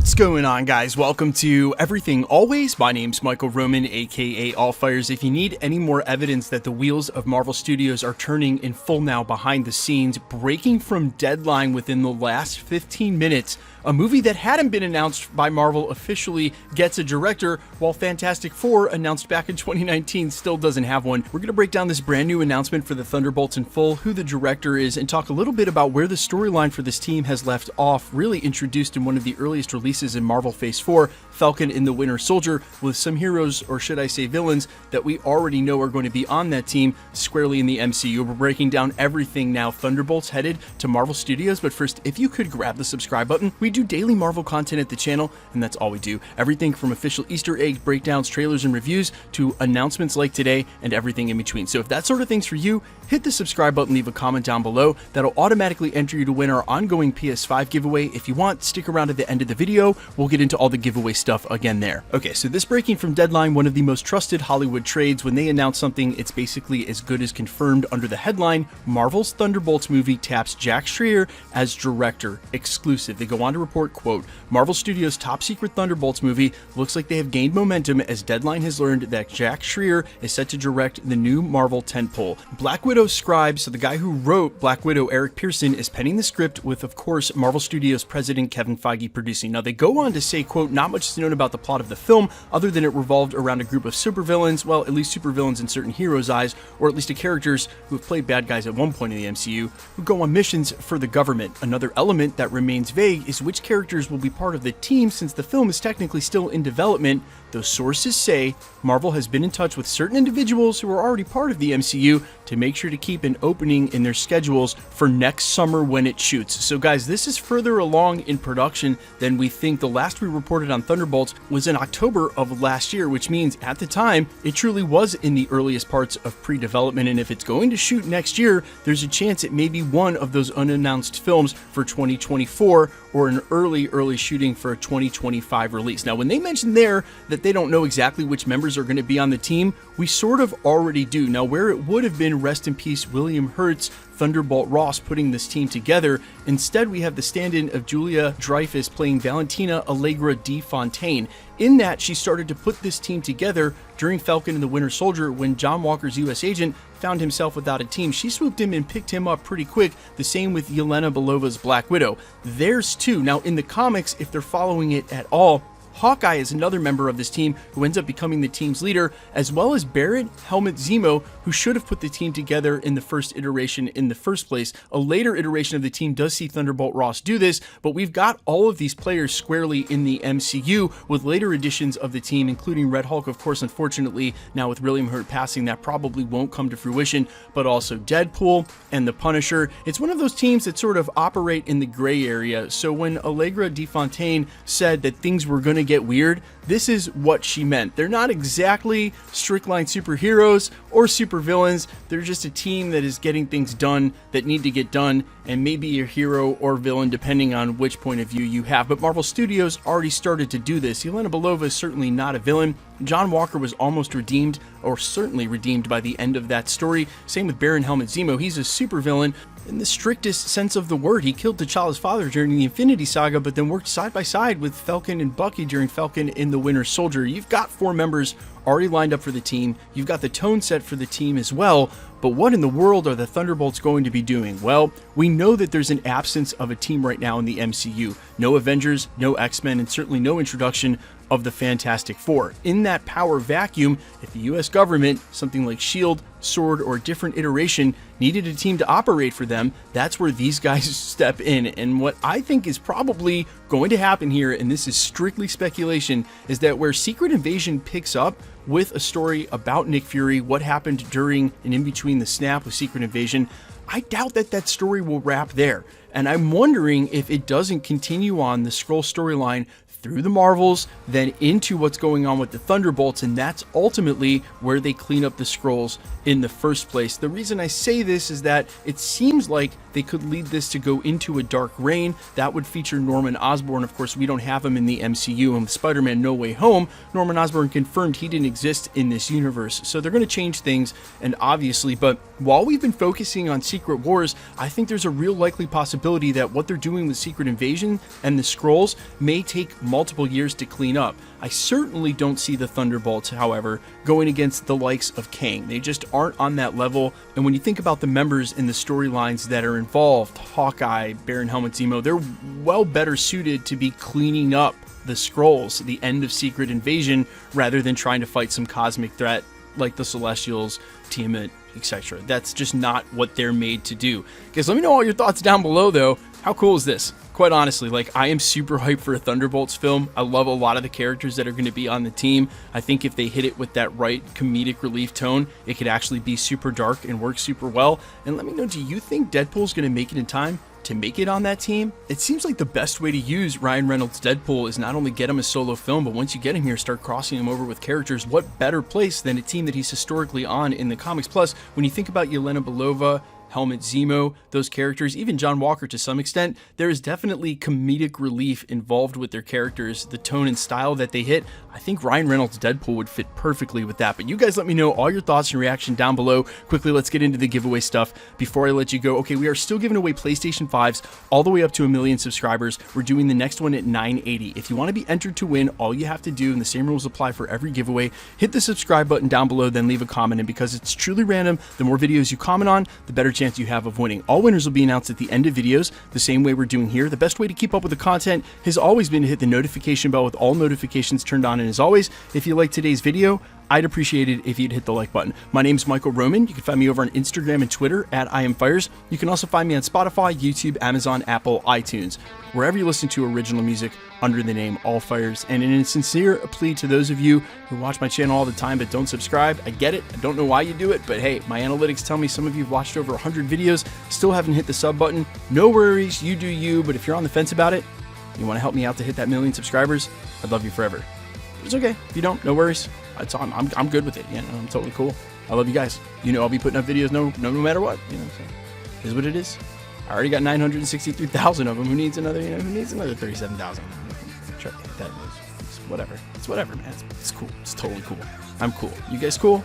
What's going on, guys? Welcome to Everything Always. My name's Michael Roman, aka Allfires. If you need any more evidence that the wheels of Marvel Studios are turning in full now behind the scenes, breaking from deadline within the last 15 minutes, a movie that hadn't been announced by Marvel officially gets a director, while Fantastic Four, announced back in 2019, still doesn't have one. We're going to break down this brand new announcement for the Thunderbolts in full, who the director is, and talk a little bit about where the storyline for this team has left off, really introduced in one of the earliest releases in Marvel Phase 4, Falcon and the Winter Soldier, with some heroes, or should I say villains, that we already know are going to be on that team squarely in the MCU. We're breaking down everything now. Thunderbolts headed to Marvel Studios, but first, if you could grab the subscribe button. We do daily Marvel content at the channel, and that's all we do. Everything from official Easter egg breakdowns, trailers, and reviews to announcements like today and everything in between. So if that sort of thing's for you, hit the subscribe button, leave a comment down below. That'll automatically enter you to win our ongoing PS5 giveaway. If you want, stick around at the end of the video. We'll get into all the giveaway stuff again there. Okay, so this breaking from deadline, one of the most trusted Hollywood trades. When they announce something, it's basically as good as confirmed under the headline. Marvel's Thunderbolts movie taps Jack Schreier as director. Exclusive. They go on to report, quote, Marvel Studios' top secret Thunderbolts movie looks like they have gained momentum as Deadline has learned that Jack Schreier is set to direct the new Marvel tentpole. Black Widow scribe, so the guy who wrote Black Widow, Eric Pearson, is penning the script with, of course, Marvel Studios president Kevin Feige producing. Now, they go on to say, quote, not much is known about the plot of the film other than it revolved around a group of supervillains, well, at least supervillains in certain heroes' eyes, or at least the characters who have played bad guys at one point in the MCU, who go on missions for the government. Another element that remains vague is which characters will be part of the team, since the film is technically still in development. Those sources say Marvel has been in touch with certain individuals who are already part of the MCU to make sure to keep an opening in their schedules for next summer when it shoots. So guys, this is further along in production than we think. The last we reported on Thunderbolts was in October of last year, which means at the time it truly was in the earliest parts of pre-development, and if it's going to shoot next year, there's a chance it may be one of those unannounced films for 2024 or an early shooting for a 2025 release. Now, when they mentioned there that they don't know exactly which members are going to be on the team, we sort of already do. Now, where it would have been, rest in peace, William Hurt's Thunderbolt Ross putting this team together, instead we have the stand-in of Julia Dreyfus playing Valentina Allegra de Fontaine. In that, she started to put this team together during Falcon and the Winter Soldier when John Walker's U.S. agent found himself without a team. She swooped him and picked him up pretty quick. The same with Yelena Belova's Black Widow. There's two. Now, in the comics, if they're following it at all, Hawkeye is another member of this team who ends up becoming the team's leader, as well as Barrett Helmut Zemo, who should have put the team together in the first iteration in the first place. A later iteration of the team does see Thunderbolt Ross do this, but we've got all of these players squarely in the MCU with later editions of the team, including Red Hulk, of course. Unfortunately, now with William Hurt passing, that probably won't come to fruition, but also Deadpool and the Punisher. It's one of those teams that sort of operate in the gray area. So when Allegra de Fontaine said that things were going to get weird, this is what she meant. They're not exactly strict-line superheroes or supervillains. They're just a team that is getting things done that need to get done, and maybe a hero or villain depending on which point of view you have. But Marvel Studios already started to do this. Yelena Belova is certainly not a villain. John Walker was almost redeemed, or certainly redeemed by the end of that story. Same with Baron Helmut Zemo. He's a supervillain in the strictest sense of the word. He killed T'Challa's father during the Infinity Saga, but then worked side by side with Falcon and Bucky during Falcon in the Winter Soldier. You've got 4 members already lined up for the team. You've got the tone set for the team as well. But what in the world are the Thunderbolts going to be doing? Well, we know that there's an absence of a team right now in the MCU. No Avengers, no X-Men, and certainly no introduction of the Fantastic Four. In that power vacuum, if the US government, something like S.H.I.E.L.D., SWORD, or a different iteration, needed a team to operate for them, that's where these guys step in. And what I think is probably going to happen here, and this is strictly speculation, is that where Secret Invasion picks up with a story about Nick Fury, what happened during and in between the snap with Secret Invasion, I doubt that that story will wrap there. And I'm wondering if it doesn't continue on the Skrull storyline through the Marvels, then into what's going on with the Thunderbolts, and that's ultimately where they clean up the Skrulls in the first place. The reason I say this is that it seems like they could lead this to go into a dark reign. That would feature Norman Osborn. Of course, we don't have him in the MCU, and with Spider-Man No Way Home, Norman Osborn confirmed he didn't exist in this universe. So they're going to change things, and obviously, but while we've been focusing on Secret Wars, I think there's a real likely possibility possibility that what they're doing with Secret Invasion and the Skrulls may take multiple years to clean up. I certainly don't see the Thunderbolts, however, going against the likes of Kang. They just aren't on that level, and when you think about the members in the storylines that are involved, Hawkeye, Baron Helmut Zemo, they're well better suited to be cleaning up the Skrulls, the end of Secret Invasion, rather than trying to fight some cosmic threat like the Celestials, Tiamat, etc. That's just not what they're made to do. Guys, let me know all your thoughts down below, though. How cool is this? Quite honestly, like, I am super hyped for a Thunderbolts film. I love a lot of the characters that are going to be on the team. I think if they hit it with that right comedic relief tone, it could actually be super dark and work super well. And let me know, do you think Deadpool's going to make it in time to make it on that team? It seems like the best way to use Ryan Reynolds' Deadpool is not only get him a solo film, but once you get him here, start crossing him over with characters. What better place than a team that he's historically on in the comics? Plus, when you think about Yelena Belova, Helmut Zemo, those characters, even John Walker to some extent, there is definitely comedic relief involved with their characters, the tone and style that they hit. I think Ryan Reynolds' Deadpool would fit perfectly with that. But you guys let me know all your thoughts and reaction down below. Quickly, let's get into the giveaway stuff before I let you go. Okay, we are still giving away PlayStation 5s all the way up to 1 million subscribers. We're doing the next one at 980. If you want to be entered to win, all you have to do, and the same rules apply for every giveaway, hit the subscribe button down below, then leave a comment. And because it's truly random, the more videos you comment on, the better chance you have of winning. All winners will be announced at the end of videos, the same way we're doing here. The best way to keep up with the content has always been to hit the notification bell with all notifications turned on. And as always, if you like today's video, I'd appreciate it if you'd hit the like button. My name's Michael Roman. You can find me over on Instagram and Twitter at IamFires. You can also find me on Spotify, YouTube, Amazon, Apple, iTunes, wherever you listen to original music under the name All Fires. And in a sincere plea to those of you who watch my channel all the time but don't subscribe, I get it. I don't know why you do it, but hey, my analytics tell me some of you have watched over 100 videos, still haven't hit the sub button. No worries, you do you, but if you're on the fence about it, you want to help me out to hit that 1 million subscribers, I'd love you forever. It's okay. If you don't, no worries. I'm good with it. You know, I'm totally cool. I love you guys. You know, I'll be putting up videos no matter what. You know, so it is what it is. I already got 963,000 of them. Who needs another? You know, who needs another 37,000? That is whatever. It's whatever, man. It's cool. It's totally cool. I'm cool. You guys cool?